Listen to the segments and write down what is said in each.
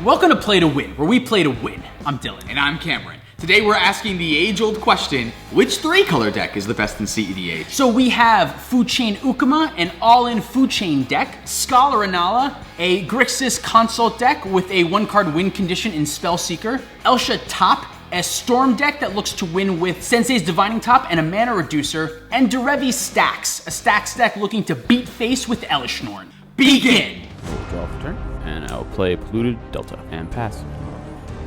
welcome to Play to Win, where we play to win. I'm Dylan. And I'm Cameron. Today we're asking the age-old question, which 3-color deck is the best in cEDH? So we have Food Chain Ukama, an all-in Food Chain deck, Scholar Anala, a Grixis Consult deck with a 1-card win condition in Spellseeker, Elsha Top, a Storm deck that looks to win with Sensei's Divining Top and a Mana Reducer, and Derevi Stacks, a Stacks deck looking to beat face with Elishnorn. Begin! Draw for turn, and I'll play Polluted Delta and pass.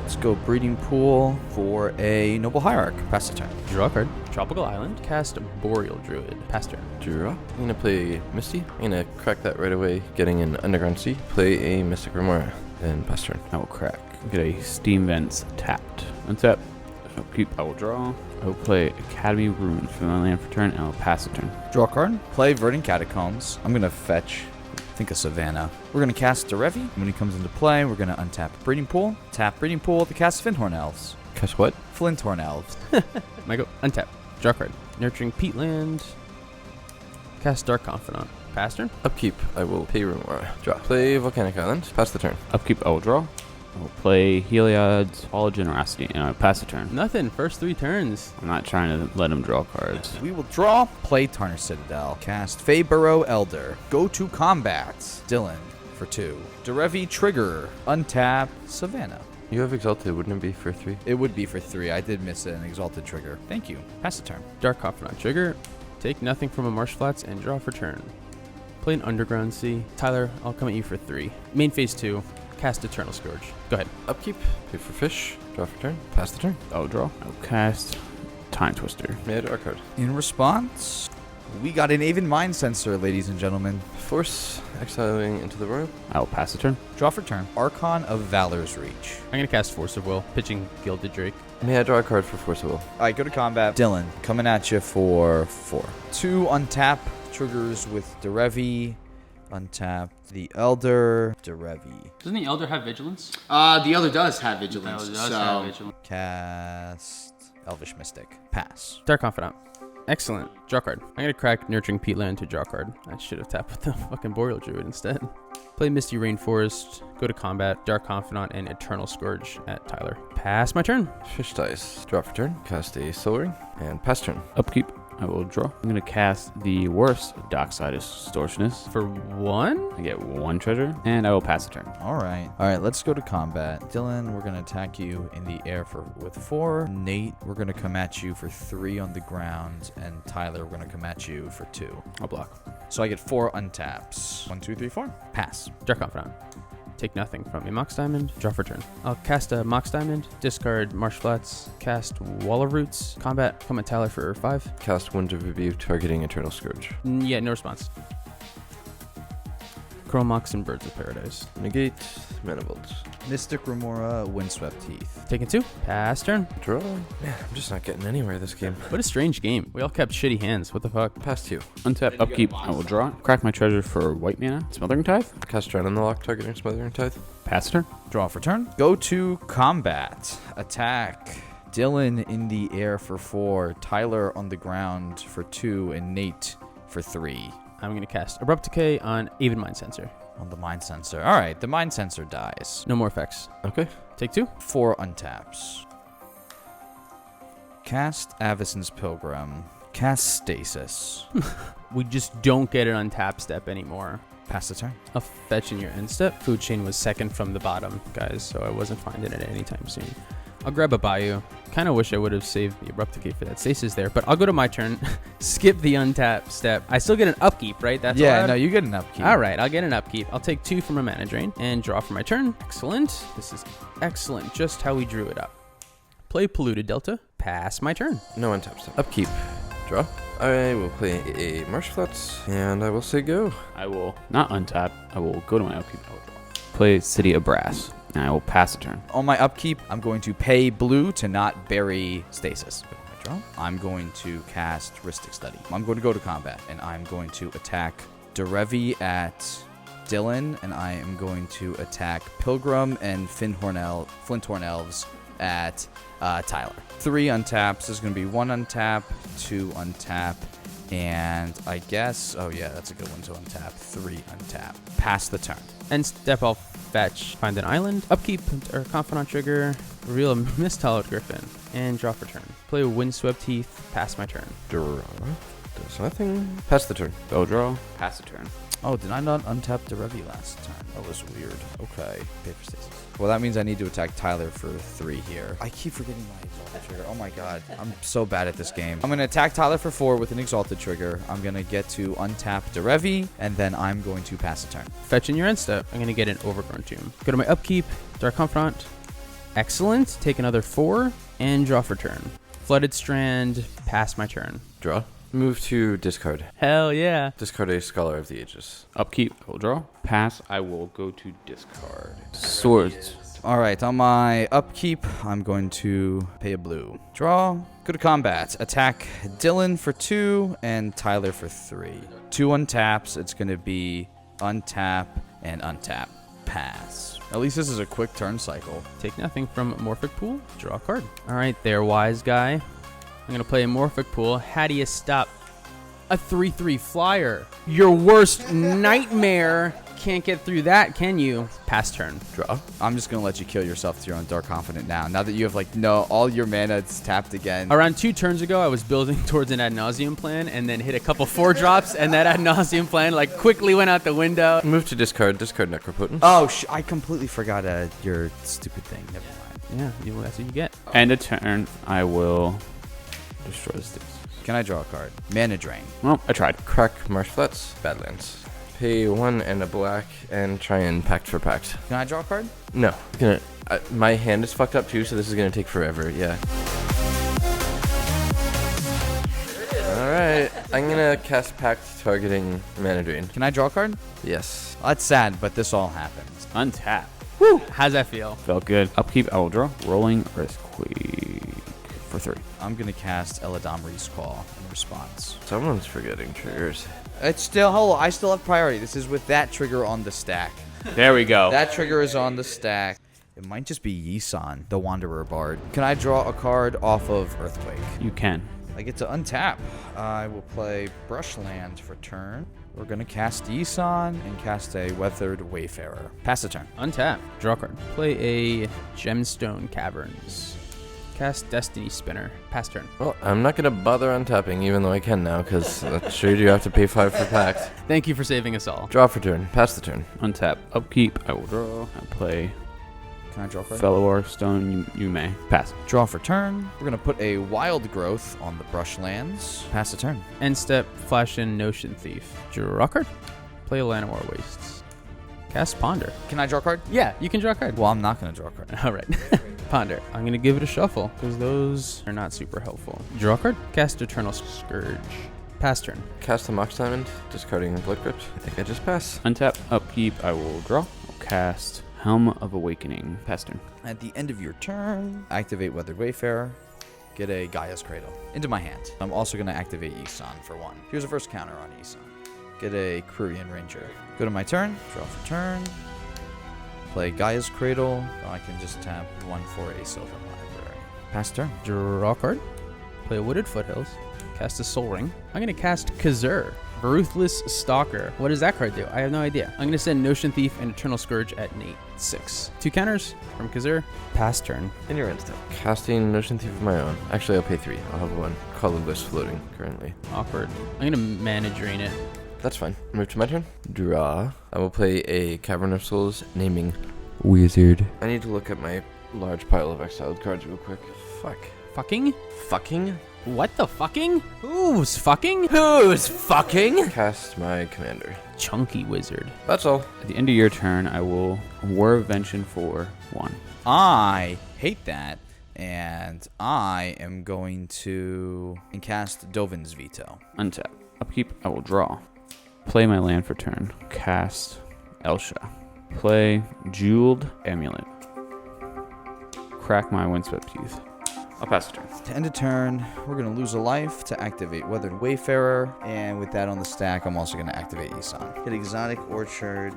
Let's go Breeding Pool for a Noble Hierarch. Pass the turn. Draw a card. Tropical Island. Cast Boreal Druid. Pass turn. Draw. I'm going to play Misty. I'm going to crack that right away, getting an Underground Sea. Play a Mystic Remora, and pass turn. I will crack. Get a Steam Vents tapped. Untap. I will draw. I will play Academy Ruins for my land for turn, and I will pass the turn. Draw a card. Play Verdant Catacombs. I'm going to fetch, I think, a Savannah. We're going to cast Derevi. When he comes into play, we're going to untap Breeding Pool. Tap Breeding Pool to cast Flinthorn Elves. Cast what? Flinthorn Elves. Might go untap. Draw a card. Nurturing Peatland. Cast Dark Confidant. Pass turn. Upkeep. I will pay Remora. Draw. Play Volcanic Island. Pass the turn. Upkeep. I will draw. I will play Heliod's Hall of Generosity, and I'll pass the turn. Nothing. First 3 turns. I'm not trying to let him draw cards. We will draw. Play Tarnished Citadel. Cast Feyburrow Elder. Go to combat. Dylan for 2. Derevi Trigger. Untap Savannah. You have Exalted. Wouldn't it be for 3? It would be for 3. I did miss an Exalted Trigger. Thank you. Pass the turn. Dark Confidant trigger. Take nothing from a Marsh Flats and draw for turn. Play an Underground Sea. Tyler, I'll come at you for 3. Main phase 2. Cast Eternal Scourge. Go ahead. Upkeep. Pay for fish. Draw for turn. Pass the turn. I'll draw. I'll cast Time Twister. May I draw a card? In response, we got an Aven Mind Sensor, ladies and gentlemen. Force. Exiling into the Royal. I'll pass the turn. Draw for turn. Archon of Valor's Reach. I'm going to cast Force of Will, pitching Gilded Drake. May I draw a card for Force of Will? All right, go to combat. Dylan, coming at you for 4. 2 untap triggers with Derevi. Untap the Elder. Derevi. Doesn't the Elder have Vigilance? The Elder does have Vigilance. Have Vigilance. Cast Elvish Mystic. Pass. Dark Confidant. Excellent. Draw card. I'm going to crack Nurturing Peatland to draw card. I should have tapped with the fucking Boreal Druid instead. Play Misty Rainforest, go to combat, Dark Confidant, and Eternal Scourge at Tyler. Pass my turn. Fish dice. Draw for turn. Cast a Soul Ring, and pass turn. Upkeep. I will draw. I'm going to cast the worst Dockside Extortionist. For 1, I get 1 treasure, and I will pass the turn. All right. All right, let's go to combat. Dylan, we're going to attack you in the air with 4. Nate, we're going to come at you for 3 on the ground. And Tyler, we're going to come at you for 2. I'll block. So I get 4 untaps. 1, 2, 3, 4. Pass. Dark Confidant. Take nothing from a Mox Diamond, draw for turn. I'll cast a Mox Diamond, discard Marsh Flats, cast Wall of Roots, combat, come at Tyler for 5. Cast Wind of Rebuke, targeting Eternal Scourge. Yeah, no response. Chromox and Birds of Paradise. Negate, Manifold. Mystic Remora, Windswept Heath. Taking 2. Pass turn. Draw. Man, I'm just not getting anywhere this game. What a strange game. We all kept shitty hands. What the fuck? Pass 2. Untap, upkeep, I will draw. Crack my treasure for white mana. Smothering Tithe. Cast Drown in the Lock, targeting Smothering Tithe. Pass turn. Draw for turn. Go to combat. Attack. Dylan in the air for 4. Tyler on the ground for 2. And Nate for 3. I'm going to cast Abrupt Decay on Aven Mind Sensor. On the Mind Sensor. All right, the Mind Sensor dies. No more effects. Okay. Take 2. 4 untaps. Cast Avacyn's Pilgrim. Cast Stasis. We just don't get an untap step anymore. Pass the turn. I'll fetch in your end step. Food Chain was second from the bottom, guys, so I wasn't finding it anytime soon. I'll grab a Bayou. Kind of wish I would have saved the Abrupt Decay for that Stasis there, but I'll go to my turn, skip the untap step. I still get an upkeep, right? That's no, you get an upkeep. All right, I'll get an upkeep. I'll take 2 from a mana drain and draw for my turn. Excellent. This is excellent, just how we drew it up. Play Polluted Delta. Pass my turn. No untap step. Upkeep. Draw. I will play a Marsh Flats, and I will say go. I will not untap. I will go to my upkeep. I will draw. Play City of Brass, and I will pass a turn. On my upkeep, I'm going to pay blue to not bury Stasis. I'm going to cast Rhystic Study. I'm going to go to combat, and I'm going to attack Derevi at Dylan, and I am going to attack Pilgrim and Flinthorn Elves at Tyler. 3 untaps. There's going to be 1 untap, 2 untap, And I guess, oh yeah, that's a good one to untap. 3 untap. Pass the turn. End step, I'll fetch, find an island, upkeep or confidant trigger, reveal a Mist-Hallowed Griffin, and draw for turn. Play a Windswept Heath, pass my turn. Draw. Does nothing. Pass the turn. Go draw. Pass the turn. Oh, did I not untap Derevi last turn? That was weird. Okay. Pay for stasis. Well, that means I need to attack Tyler for 3 here. I keep forgetting my Exalted Trigger. Oh my god. I'm so bad at this game. I'm going to attack Tyler for 4 with an Exalted Trigger. I'm going to get to untap Derevi, and then I'm going to pass a turn. Fetch in your end step. I'm going to get an Overgrown Tomb. Go to my upkeep, Dark Confidant. Excellent. Take another 4, and draw for turn. Flooded Strand, pass my turn. Draw. Move to discard. Hell yeah. Discard a Scholar of the Ages. Upkeep, I will draw. Pass, I will go to discard. Swords. All right, on my upkeep, I'm going to pay a blue. Draw. Go to combat. Attack Dylan for 2 and Tyler for 3. 2 untaps. It's going to be untap and untap. Pass. At least this is a quick turn cycle. Take nothing from Morphic Pool, draw a card. All right, there, wise guy. I'm going to play a Morphic Pool. How do you stop a 3/3 flyer? Your worst nightmare. Can't get through that, can you? Pass turn. Draw. I'm just going to let you kill yourself to your own Dark Confidant now. Now that you have, like, no, all your mana is tapped again. Around 2 turns ago, I was building towards an Ad Nauseam plan and then hit a couple 4-drops, and that Ad Nauseam plan, like, quickly went out the window. Move to discard. Discard Necropotent. Oh, I completely forgot your stupid thing. Never mind. Yeah, that's what you get. End of turn, I will destroy the sticks. Can I draw a card? Mana Drain. Well, I tried. Crack Marsh Flats. Badlands. Pay 1 and a black and try and pact for pact. Can I draw a card? No. My hand is fucked up too, so this is gonna take forever. Yeah. Alright. I'm gonna cast Pact targeting Mana Drain. Can I draw a card? Yes. That's sad, but this all happens. Untap. Woo! How's that feel? Felt good. Upkeep, I will draw. Rolling Earthquake for 3. I'm going to cast Eladamri's Call in response. Someone's forgetting triggers. It's still, hello, I still have priority. This is with that trigger on the stack. There we go. That trigger is on the stack. It might just be Yisan, the Wanderer Bard. Can I draw a card off of Earthquake? You can. I get to untap. I will play Brushland for turn. We're going to cast Yisan and cast a Weathered Wayfarer. Pass the turn. Untap. Draw card. Play a Gemstone Caverns. Cast Destiny Spinner. Pass turn. Well, I'm not gonna bother untapping, even though I can now, because sure you have to pay 5 for Pact. Thank you for saving us all. Draw for turn. Pass the turn. Untap. Upkeep, I will draw. I play Can I draw a card? Fellowar Stone. You may. Pass. Draw for turn. We're going to put a Wild Growth on the Brushlands. Pass the turn. End step. Flash in Notion Thief. Draw card. Play Llanowar Wastes. Cast Ponder. Can I draw a card? Yeah, you can draw a card. Well, I'm not going to draw a card. All right. Ponder. I'm going to give it a shuffle because those are not super helpful. Draw card. Cast Eternal Scourge. Pass turn. Cast the Mox Diamond, discarding Blood Crypt. I think I just pass. Untap. Upkeep, I will draw. I'll cast Helm of Awakening. Pass turn. At the end of your turn, activate Weathered Wayfarer. Get a Gaia's Cradle into my hand. I'm also going to activate Yisan for 1. Here's a first counter on Yisan. Get a Krurian Ranger. Go to my turn. Draw for turn. Play Gaia's Cradle. I can just tap 1 for a Sylvan Library. Pass turn. Draw card. Play Wooded Foothills. Cast a Soul Ring. I'm going to cast Kazur. Ruthless Stalker. What does that card do? I have no idea. I'm going to send Notion Thief and Eternal Scourge at Nate. 6. 2 counters from Kazur. Pass turn. In your instant. Casting Notion Thief of my own. Actually, I'll pay 3. I'll have 1. Colorless floating currently. Awkward. I'm going to Mana Drain it. That's fine. Move to my turn. Draw. I will play a Cavern of Souls, naming Wizard. I need to look at my large pile of exiled cards real quick. Fuck. Fucking? Fucking? What the fucking? Who's fucking? Who's fucking? Cast my commander. Chunky Wizard. That's all. At the end of your turn, I will War of Vengeance for 1. I hate that. And I am going to cast Dovin's Veto. Untap. Upkeep, I will draw. Play my land for turn. Cast Elsha. Play Jeweled Amulet. Crack my Windswept Heath. I'll pass the turn. To end a turn, we're going to lose a life to activate Weathered Wayfarer. And with that on the stack, I'm also going to activate Yisan. Get Exotic Orchard.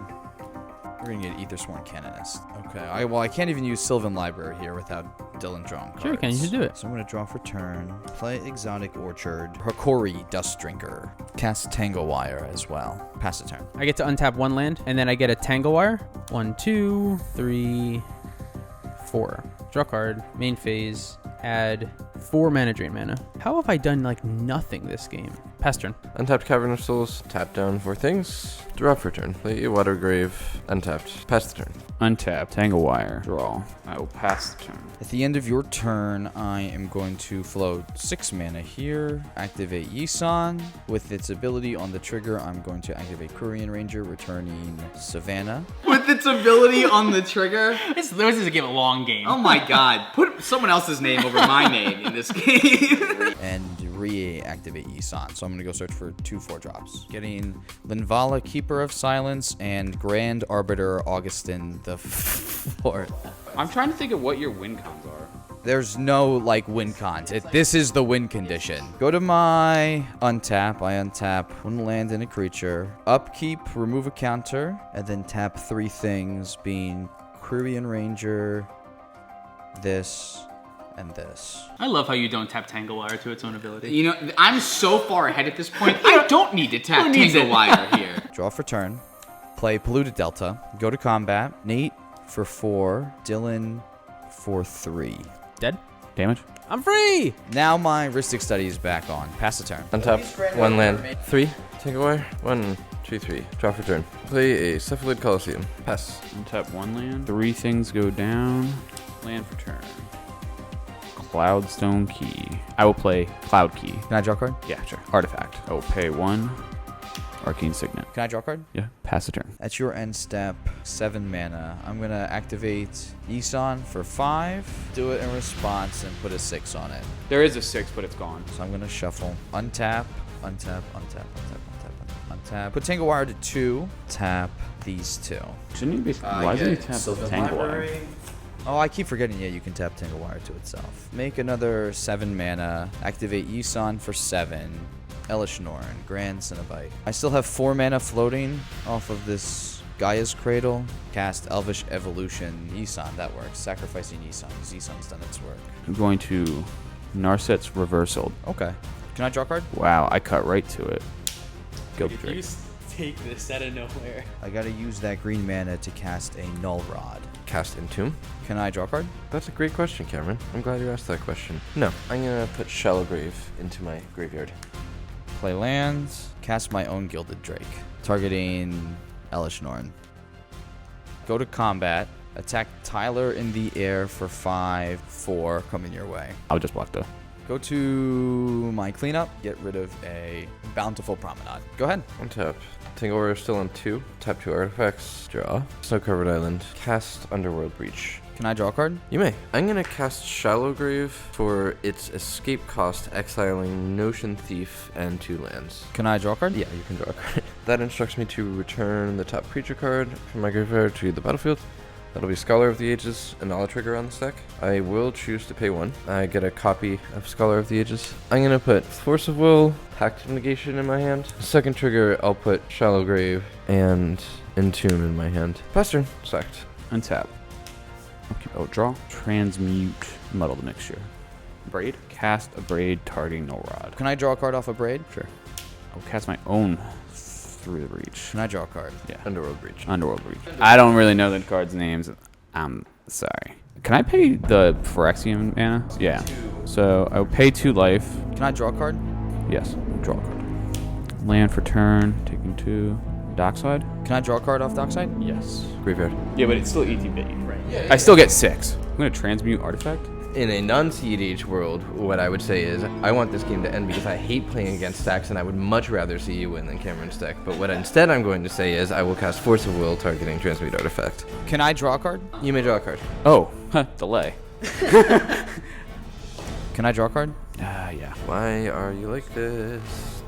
We're going to get Aethersworn Canonist. Okay, I can't even use Sylvan Library here without Dylan drawing cards. Sure, can you just do it? So I'm going to draw for turn. Play Exotic Orchard. Hikori Dust Drinker. Cast Tangle Wire as well. Pass the turn. I get to untap 1 land, and then I get a Tangle Wire. 1, 2, 3, 4. Draw card. Main phase. Add 4 mana drain mana. How have I done like nothing this game? Pass turn. Untapped Cavern of Souls, tap down 4 things, draw for turn. Play a Water Grave, untapped, pass the turn. Untap, Tangle Wire, draw. I will pass the turn. At the end of your turn, I am going to float 6 mana here. Activate Yisan. With its ability on the trigger, I'm going to activate Korean Ranger, returning Savannah. With its ability on the trigger. This is a long game. Oh my god. Put someone else's name over my name in this game. And reactivate Yisan. So I'm going to go search for 2 4-drops. Getting Linvala, Keeper of Silence, and Grand Arbiter Augustin the 4th. I'm trying to think of what your win cons are. There's no like win cons. This is the win condition. Go to my untap. I untap 1 land and a creature. Upkeep, remove a counter, and then tap 3 things, being Korean Ranger, this, and this. I love how you don't tap Tangle Wire to its own ability. You know, I'm so far ahead at this point, I don't need to tap Who needs Tangle it? Wire here. Draw for turn. Play Polluted Delta. Go to combat. Nate for 4. Dylan for 3. Dead. Damage? I'm free. Now my Ristic Study is back on. Pass the turn. Untap 1 land, 3, Tangle Wire, 1, 2, 3, draw for turn. Play a Cephalid Coliseum, pass. Untap 1 land. 3 things go down. Land for turn. Cloudstone Key. I will play Cloud Key. Can I draw a card? Yeah, sure. Artifact. I will pay 1. Arcane Signet. Can I draw a card? Yeah, pass the turn. At your end step, 7 mana. I'm going to activate Yisan for 5. Do it in response and put a 6 on it. There is a 6, but it's gone. So I'm going to shuffle. Untap, untap, untap, untap, untap, untap. Put Tangle Wire to 2. Tap these 2. Shouldn't you be... why did you tap Tangle Wire? Oh, I keep forgetting, yeah, you can tap Tangle Wire to itself. Make another 7 mana. Activate Yisan for 7. Elishnorn, Grand Cenobite. I still have 4 mana floating off of this Gaia's Cradle. Cast Elvish Evolution. Yisan, that works. Sacrificing Yisan, because Yisan's done its work. I'm going to Narset's Reversal. Okay. Can I draw a card? Wow, I cut right to it. Guild Drake. take this out of nowhere. I gotta use that green mana to cast a Null Rod. Cast Entomb? Can I draw a card? That's a great question, Cameron. I'm glad you asked that question. No, I'm gonna put Shallow Grave into my graveyard. Play lands. Cast my own Gilded Drake. Targeting Elishnorn. Go to combat. Attack Tyler in the air for 5/4 coming your way. I'll just block the... Go to my cleanup. Get rid of a Bountiful Promenade. Go ahead. Untap. Tangle Warrior still on 2. Tap 2 artifacts. Draw. Snow-covered island. Cast Underworld Breach. Can I draw a card? You may. I'm gonna cast Shallow Grave for its escape cost, exiling Notion Thief and 2 lands. Can I draw a card? Yeah, you can draw a card. That instructs me to return the top creature card from my graveyard to the battlefield. That'll be Scholar of the Ages, and I'll trigger on the stack. I will choose to pay 1. I get a copy of Scholar of the Ages. I'm gonna put Force of Will, Pact of Negation in my hand. Second trigger, I'll put Shallow Grave and Entomb in my hand. Pass turn. Sacked. Untap. Oh, draw. Transmute. Muddle the Mixture. Braid. Cast a Braid targeting Null Rod. Can I draw a card off a Braid? Sure. I'll cast my own Through the Breach. Can I draw a card? Yeah. Underworld Breach. Underworld Breach. I don't really know the card's names. I'm sorry. Can I pay the Phyrexian mana? Yeah. So I'll pay 2 life. Can I draw a card? Yes. Draw a card. Land for turn. Taking 2. Dockside? Can I draw a card off Dockside? Yes. Graveyard. Yeah, but it's still ETB. Right. Yeah, I still get 6. I'm going to transmute artifact. In a non-cEDH world, what I would say is I want this game to end because I hate playing against stacks and I would much rather see you win than Cameron's deck. But what instead I'm going to say is I will cast Force of Will targeting Transmute Artifact. Can I draw a card? You may draw a card. Oh, delay. Can I draw a card? Yeah. Why are you like this?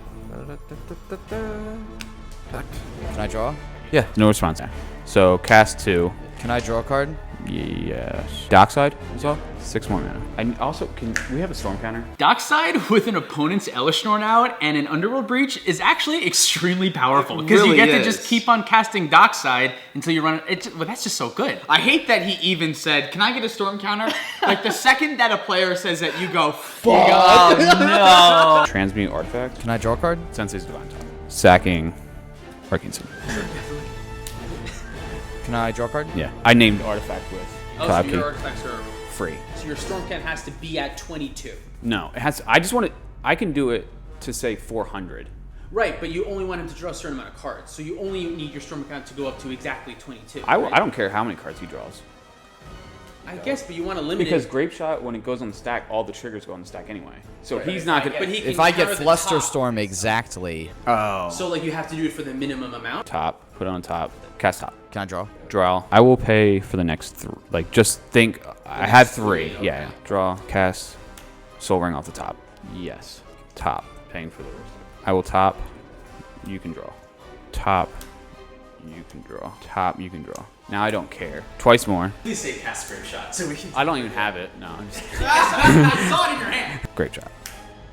Pact. Can I draw? Yeah. No response. So cast 2. Can I draw a card? Yes. Dockside is all? 6 more mana. And also, can we have a storm counter? Dockside with an opponent's Elishnorn out and an Underworld Breach is actually extremely powerful because you really get to is. just keep on casting Dockside until you run it. Well, that's just so good. I hate that he even said, "Can I get a storm counter?" Like the second that a player says that, you go, "Fuck no!" Transmute artifact. Can I draw a card? Sensei's Divine Top. Sacking Arcane Seal. Can I draw a card? Yeah. I named artifact with Oh, Cloud so Key. your artifacts are... Free. So your Stormcat has to be at 22. No, it has. I just want to. I can do it to say 400. Right, but you only want him to draw a certain amount of cards. So you only need your Stormcat to go up to exactly 22. I right? don't care how many cards he draws. I guess, but you want to limit Because it. Grape Shot, when it goes on the stack, all the triggers go on the stack anyway. So he's not gonna. But he can If I get counter the Flusterstorm exactly, Oh. top. So like you have to do it for the minimum amount. Top. Put it on top. Cast top. can I draw? Draw. I will pay for the next like just think I have 3. Yeah. Draw. Cast. Soul Ring off the top. Yes. Top. Paying for the rest. I will top. You can draw. Top. You can draw. Top. You can draw. Now I don't care. Twice more. Please say cast Grape Shot so we can... I don't even have it. No. I'm just I saw it in your hand. Grape Shot.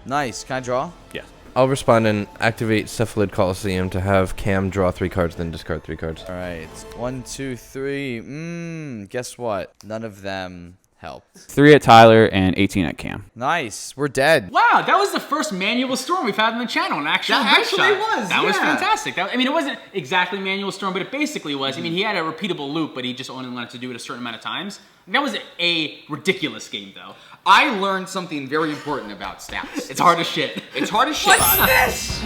Nice. Can I draw? Yes. I'll respond and activate Cephalid Coliseum to have Cam draw 3 cards, then discard 3 cards. All right. 1, 2, 3. Guess what? None of them helped. 3 at Tyler and 18 at Cam. Nice. We're dead. Wow, that was the first manual storm we've had on the channel. An actual That Grape actually Shot. was, That was yeah. fantastic. I mean, it wasn't exactly manual storm, but it basically was. I mean, he had a repeatable loop, but he just only wanted to do it a certain amount of times. That was a ridiculous game, though. I learned something very important about stats. It's hard as shit. It's hard as shit. this?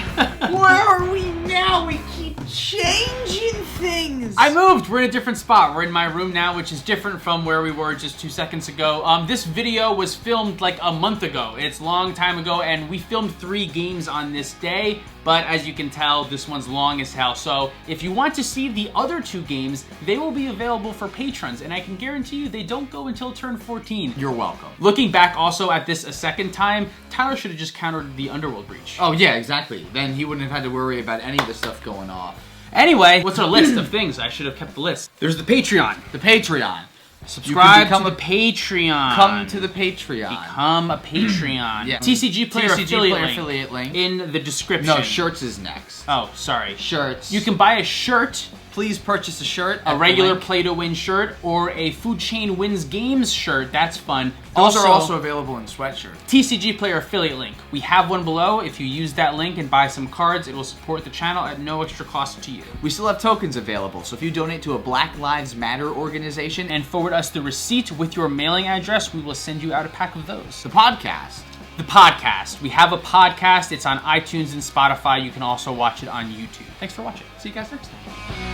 Where are we now? We keep changing things. I moved. We're in a different spot. We're in my room now, which is different from where we were just 2 seconds ago. This video was filmed like a month ago. It's a long time ago, and we filmed 3 games on this day. But as you can tell, this one's long as hell. So if you want to see the other 2 games, they will be available for patrons. And I can guarantee you they don't go until turn 14. You're welcome. Looking back also at this a second time, Tyler should have just countered the Underworld Breach. Oh yeah, exactly. Then he wouldn't have had to worry about any of the stuff going off. Anyway, what's our list of things? I should have kept the list. There's the Patreon. The Patreon. Subscribe become to the Patreon. Come to the Patreon. Become a Patreon. Yeah. TCG player, affiliate link. in the description. No, shirts is next. Oh, sorry. Shirts. You can buy a shirt, please purchase a shirt. a at the regular link. Play to Win shirt, or a Food Chain Wins Games shirt. That's fun. Those are also available in sweatshirts. TCG player affiliate link. We have one below. If you use that link and buy some cards, it will support the channel at no extra cost to you. We still have tokens available, so if you donate to a Black Lives Matter organization And forward us the receipt with your mailing address, we will send you out a pack of those. the podcast. The podcast. We have a podcast. It's on iTunes and Spotify. You can also watch it on YouTube. Thanks for watching. See you guys next time.